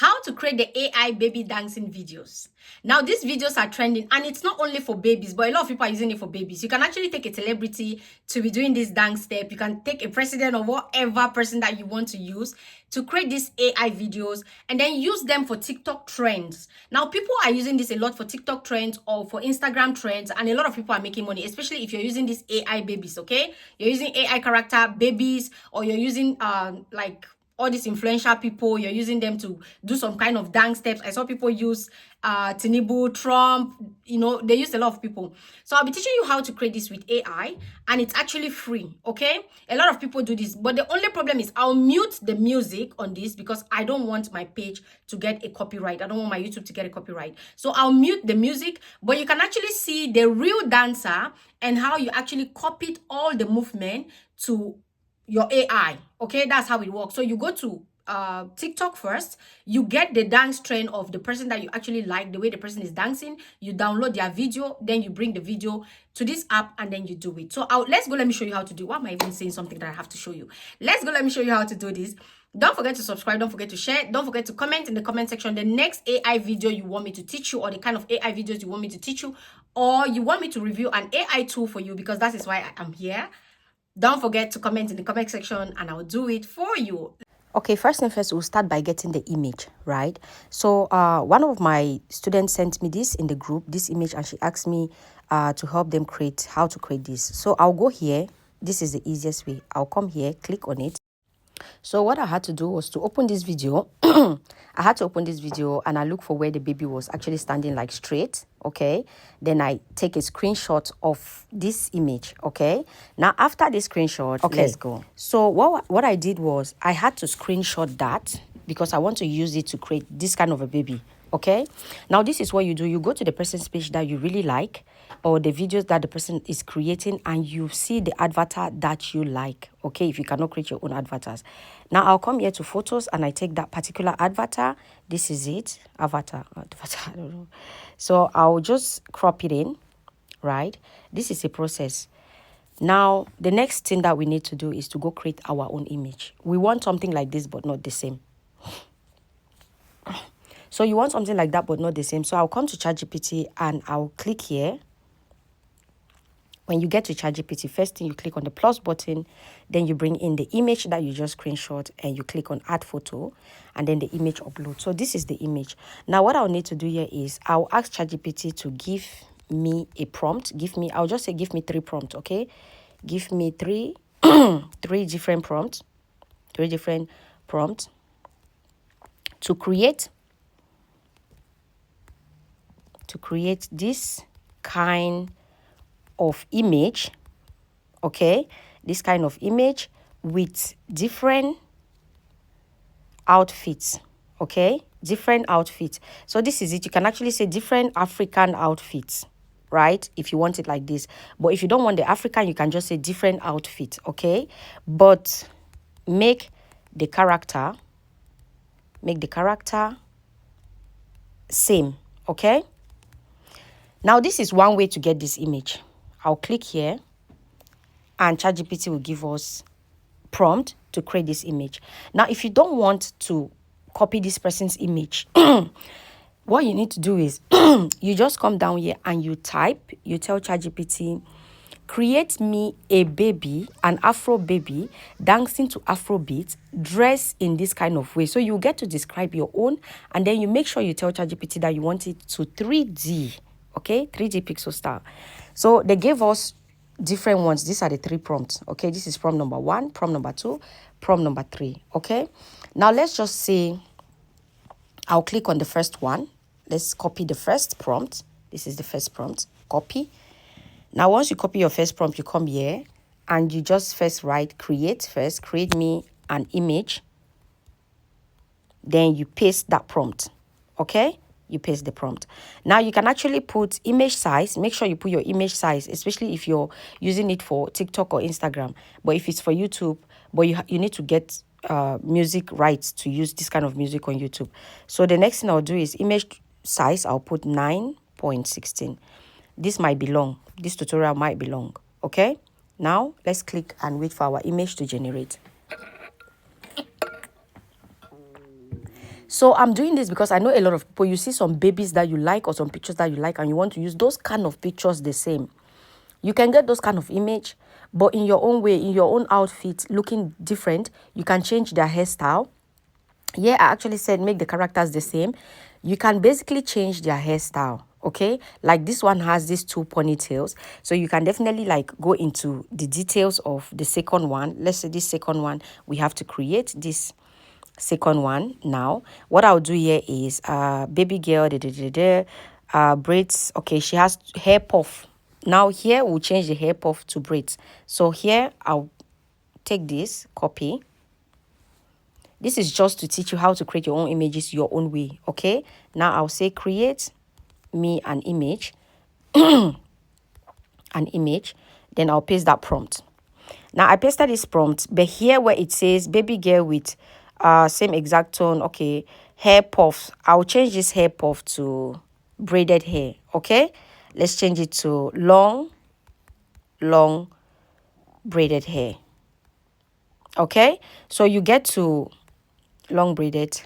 how to create the AI baby dancing videos. Now, these videos are trending, and it's not only for babies, but a lot of people are using it for babies. You can actually take a celebrity to be doing this dance step. You can take a president or whatever person that you want to use to create these AI videos and then use them for TikTok trends. Now, people are using this a lot for TikTok trends or for Instagram trends, and a lot of people are making money, especially if you're using these AI babies, okay? You're using AI character babies, or you're using like all these influential people, you're using them to do some kind of dance steps. I saw people use Tinubu, Trump, you know, they use a lot of people. So I'll be teaching you how to create this with AI, and it's actually free, okay? A lot of people do this, but the only problem is I'll mute the music on this because I don't want my page to get a copyright. I don't want my YouTube to get a copyright. So I'll mute the music, but you can actually see the real dancer and how you actually copied all the movement to your AI. Okay, that's how it works. So you go to TikTok first, you get the dance trend of the person that you actually like, the way the person is dancing, you download their video, then you bring the video to this app and then you do it. So let's go, let me show you how to do. Why am I even saying something that I have to show you? Let's go, let me show you how to do this. Don't forget to subscribe, don't forget to share, don't forget to comment in the comment section the next AI video you want me to teach you, or the kind of AI videos you want me to teach you, or you want me to review an AI tool for you, because that is why I am here. Don't forget to comment in the comment section and I'll do it for you. Okay, first and first, we'll start by getting the image, right? So one of my students sent me this in the group, this image, and she asked me to help them how to create this. So I'll go here. This is the easiest way. I'll come here, click on it. So what I had to do was to open this video. I had to open this video and I look for where the baby was actually standing like straight. Okay, then I take a screenshot of this image. Okay, now after this screenshot, okay, let's go. So what I did was I had to screenshot that because I want to use it to create this kind of a baby. Okay, now this is what you do. You go to the person's page that you really like, or the videos that the person is creating, and you see the avatar that you like. Okay, if you cannot create your own avatars. Now I'll come here to photos and I take that particular avatar. This is it, avatar, I don't know. So I'll just crop it in, right? This is a process. Now the next thing that we need to do is to go create our own image. We want something like this but not the same. So you want something like that but not the same. So I'll come to ChatGPT and I'll click here. When you get to ChatGPT, first thing you click on the plus button, then you bring in the image that you just screenshot and you click on add photo, and then the image upload. So this is the image. Now what I'll need to do here is I'll ask ChatGPT to give me a prompt. I'll just say give me 3 prompts, okay? Give me three different prompts to create this kind of image, okay? This kind of image with different outfits, okay? Different outfits. So this is it. You can actually say different African outfits, right? If you want it like this. But if you don't want the African, you can just say different outfit, okay? But make the character same, okay? Now this is one way to get this image. I'll click here and ChatGPT will give us prompt to create this image. Now if you don't want to copy this person's image, what you need to do is you just come down here and you tell ChatGPT, create me a baby, an Afro baby dancing to Afrobeat, dressed in this kind of way. So you get to describe your own, and then you make sure you tell ChatGPT that you want it to 3D, okay, 3D pixel style. So they gave us different ones. These are the 3 prompts, okay? This is prompt number 1, prompt number 2, prompt number 3, okay? Now let's just say I'll click on the first one. Let's copy the first prompt. This is the first prompt. Copy. Now once you copy your first prompt, you come here and you just first write create me an image. Then you paste that prompt, okay? You paste the prompt. Now you can actually put image size. Make sure you put your image size, especially if you're using it for TikTok or Instagram. But if it's for YouTube, but you need to get music rights to use this kind of music on YouTube. So the next thing I'll do is image size. I'll put 9.16. This might be long. This tutorial might be long, okay? Now let's click and wait for our image to generate. So I'm doing this because I know a lot of people, you see some babies that you like or some pictures that you like and you want to use those kind of pictures the same. You can get those kind of image, but in your own way, in your own outfit, looking different. You can change their hairstyle. Yeah, I actually said make the characters the same. You can basically change their hairstyle. Okay, like this one has these two ponytails, so you can definitely like go into the details of the second one. Let's say this second one, we have to create this second one. Now what I'll do here is baby girl braids. Okay, she has hair puff. Now here we'll change the hair puff to braids. So here I'll take this, copy. This is just to teach you how to create your own images your own way. Okay, now I'll say create me an image, then I'll paste that prompt. Now I pasted this prompt, but here where it says baby girl with same exact tone, okay, hair puffs, I'll change this hair puff to braided hair. Okay, let's change it to long braided hair. Okay, so you get to long braided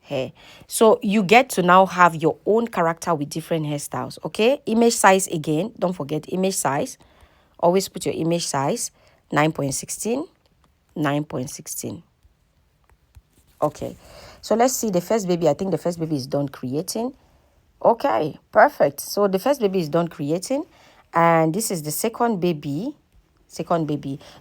hair. So you get to now have your own character with different hairstyles. Okay, image size again, don't forget image size. Always put your image size 9.16. 9.16. Okay, so let's see the first baby. I think the first baby is done creating. Okay, perfect. So the first baby is done creating, and this is the second baby. So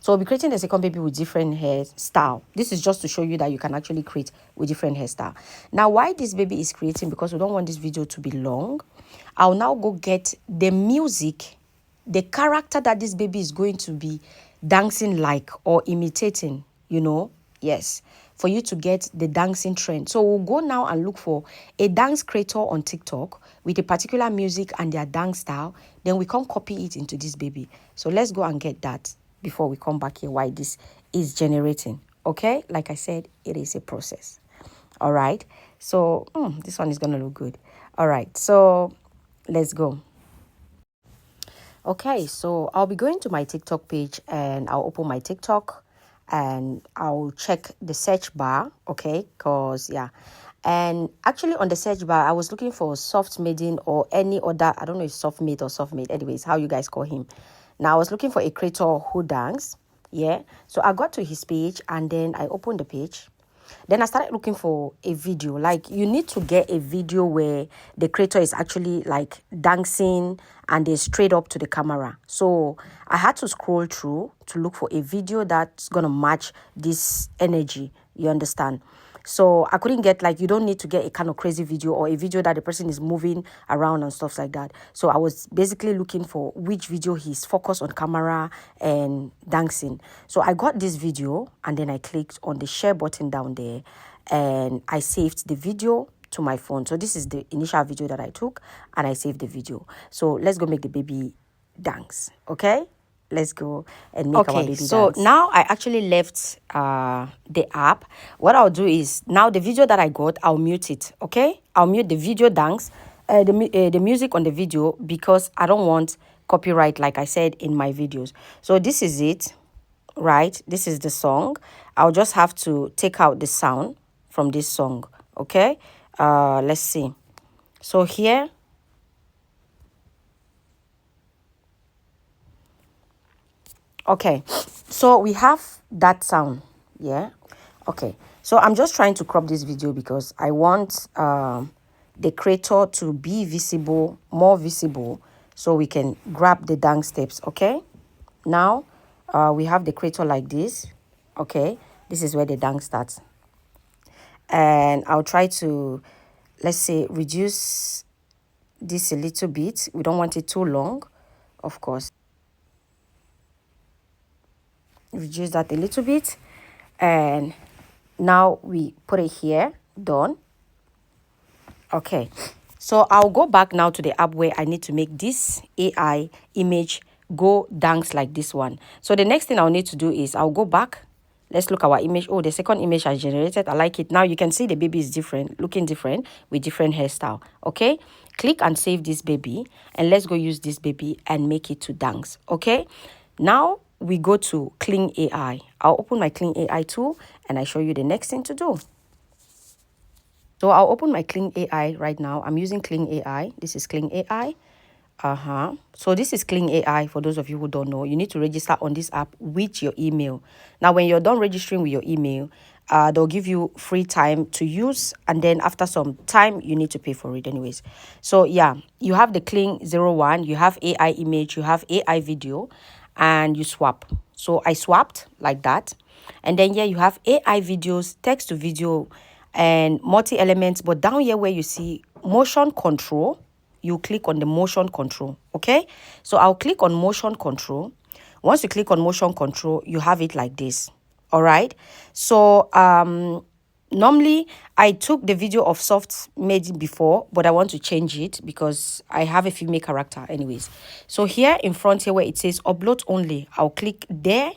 we'll be creating the second baby with different hairstyle. This is just to show you that you can actually create with different hairstyle. Now why this baby is creating, because we don't want this video to be long, I'll now go get the music, the character that this baby is going to be dancing like or imitating, you know. Yes, for you to get the dancing trend. So we'll go now and look for a dance creator on TikTok with a particular music and their dance style. Then we can copy it into this baby. So let's go and get that before we come back here why this is generating. Okay, like I said, it is a process. All right, so this one is gonna look good. All right, so let's go. Okay, so I'll be going to my TikTok page and I'll open my TikTok and I'll check the search bar, okay? Because, yeah. And actually on the search bar, I was looking for soft maiden or any other, I don't know if soft mate or soft mate, anyways, how you guys call him. Now, I was looking for a creator who dance, yeah? So I got to his page and then I opened the page. Then I started looking for a video. Like, you need to get a video where the creator is actually like dancing and they're straight up to the camera. So I had to scroll through to look for a video that's gonna match this energy. You understand? So I couldn't get, like, you don't need to get a kind of crazy video or a video that the person is moving around and stuff like that. So I was basically looking for which video he's focused on camera and dancing. So I got this video and then I clicked on the share button down there and I saved the video to my phone. So this is the initial video that I took and I saved the video. So let's go make the baby dance. Okay, let's go and make our baby so dance. Now I actually left the app. What I'll do is, now the video that I got, I'll mute it. Okay, I'll mute the video dance, the music on the video, because I don't want copyright, like I said in my videos. So this is it, right? This is the song. I'll just have to take out the sound from this song. Okay, let's see. So here, okay, so we have that sound. Yeah, okay, so I'm just trying to crop this video because I want the creator to be visible, more visible, so we can grab the dance steps. Okay, now we have the creator like this. Okay, this is where the dance starts, and I'll try to, let's say, reduce this a little bit. We don't want it too long, of course. Reduce that a little bit, and now we put it here. Done. Okay, so I'll go back now to the app where I need to make this AI image go dance like this one. So the next thing I'll need to do is I'll go back. Let's look at our image. Oh, the second image I generated, I like it. Now you can see the baby is different, looking different with different hairstyle. Okay, click and save this baby, and let's go use this baby and make it to dance. Okay, now we go to Clean AI. I'll open my Clean AI tool and I show you the next thing to do. So I'll open my Kling AI right now. I'm using Kling AI. This is Kling AI. So this is Kling AI. For those of you who don't know, you need to register on this app with your email. Now, when you're done registering with your email, they'll give you free time to use, and then after some time, you need to pay for it anyways. So yeah, you have the Kling 01, you have AI image, you have AI video, and you swap. So I swapped like that. And then yeah, you have AI videos, text to video, and multi-elements. But down here where you see motion control, you click on the motion control. Okay, so I'll click on motion control. Once you click on motion control, you have it like this. All right, so normally I took the video of soft made before, but I want to change it because I have a female character anyways. So here in front here where it says upload only, I'll click there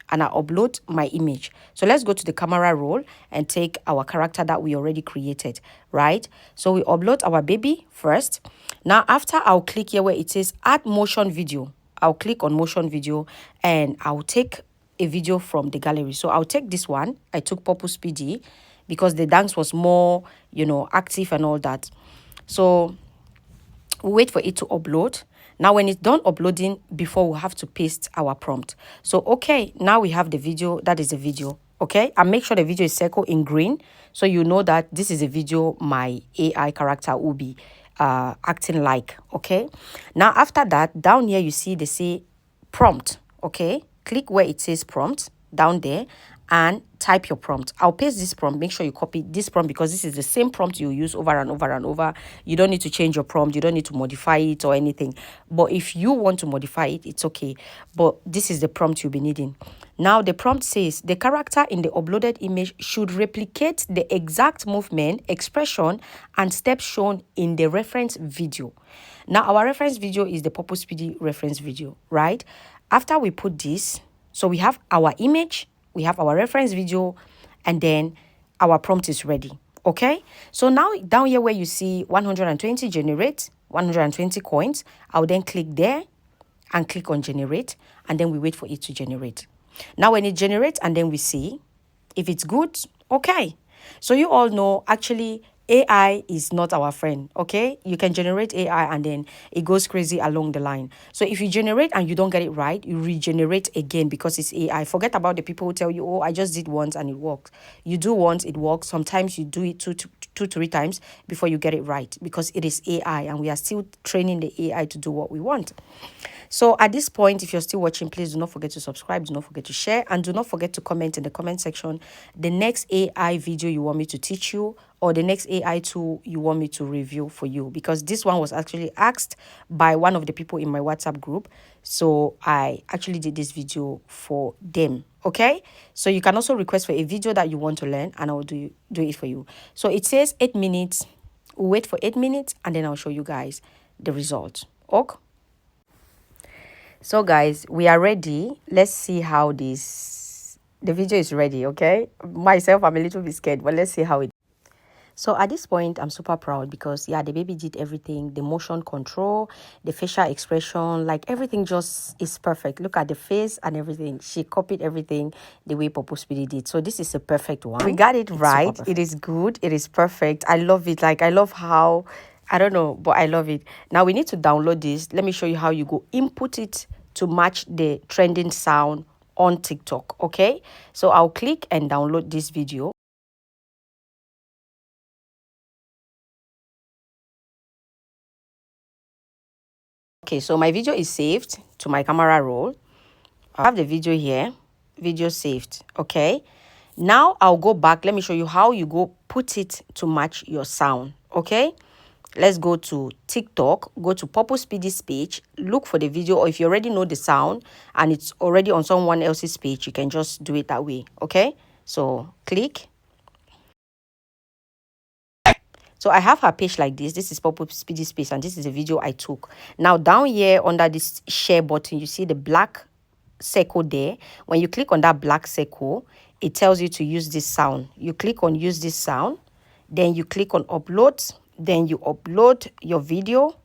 and I upload my image. So let's go to the camera roll and take our character that we already created, right? So we upload our baby first. Now after, I'll click here where it says add motion video. I'll click on motion video and I'll take a video from the gallery. So I'll take this one. I took Purpose PD because the dance was more, active and all that. So we'll wait for it to upload. Now when it's done uploading, before we have to paste our prompt. So okay, now we have the video. That is the video. Okay, and make sure the video is circled in green so you know that this is a video my AI character will be acting like. Okay, now after that, down here you see they say prompt. Okay, click where it says prompt down there and type your prompt. I'll paste this prompt. Make sure you copy this prompt because this is the same prompt you use over and over and over. You don't need to change your prompt. You don't need to modify it or anything. But if you want to modify it, it's okay. But this is the prompt you'll be needing. Now the prompt says the character in the uploaded image should replicate the exact movement, expression, and steps shown in the reference video. Now our reference video is the Purpose PD reference video, right? After we put this, so we have our image, we have our reference video, and then our prompt is ready. Okay, so now down here where you see 120 generate 120 coins, I'll then click there and click on generate, and then we wait for it to generate. Now when it generates, and then we see if it's good. Okay, so you all know actually AI is not our friend. Okay, you can generate AI and then it goes crazy along the line. So if you generate and you don't get it right, you regenerate again because it's AI. Forget about the people who tell you, oh, I just did once and it works. You do once, it works. Sometimes you do it two, 3 times before you get it right because it is AI and we are still training the AI to do what we want. So at this point, if you're still watching, please do not forget to subscribe, do not forget to share, and do not forget to comment in the comment section the next AI video you want me to teach you or the next AI tool you want me to review for you, because this one was actually asked by one of the people in my WhatsApp group. So I actually did this video for them. Okay, so you can also request for a video that you want to learn and I will do it for you. So it says 8 minutes. We'll wait for 8 minutes and then I'll show you guys the result. Okay. So guys, we are ready. Let's see how the video is ready. Okay, myself, I'm a little bit scared, but let's see how it. So at this point, I'm super proud because yeah, the baby did everything, the motion control, the facial expression, like everything just is perfect. Look at the face and everything. She copied everything the way Purpose PD did. So this is a perfect one. We got it right. It is good. It is perfect. I love it. Like I love how, I don't know, but I love it. Now we need to download this. Let me show you how you go input it to match the trending sound on TikTok. Okay, so I'll click and download this video. Okay, so my video is saved to my camera roll. I have the video here, video saved. Okay, now I'll go back. Let me show you how you go put it to match your sound. Okay, let's go to TikTok, go to Purpose PD's page, look for the video, or if you already know the sound and it's already on someone else's page, you can just do it that way. Okay, so click. So I have her page like this. This is Purpose PD's page and this is the video I took. Now down here under this share button, you see the black circle there. When you click on that black circle, it tells you to use this sound. You click on use this sound, then you click on upload, then you upload your video.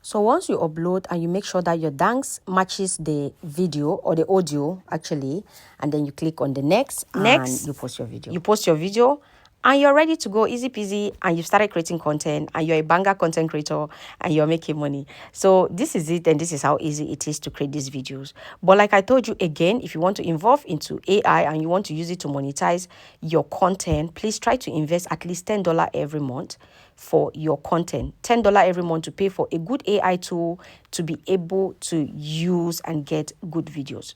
So once you upload and you make sure that your dance matches the video or the audio actually, and then you click on the next and you post your video. You post your video and you're ready to go, easy peasy, and you started creating content, and you're a banger content creator, and you're making money. So this is it, and this is how easy it is to create these videos. But like I told you again, if you want to involve into AI and you want to use it to monetize your content, please try to invest at least $10 every month for your content. $10 every month to pay for a good AI tool to be able to use and get good videos.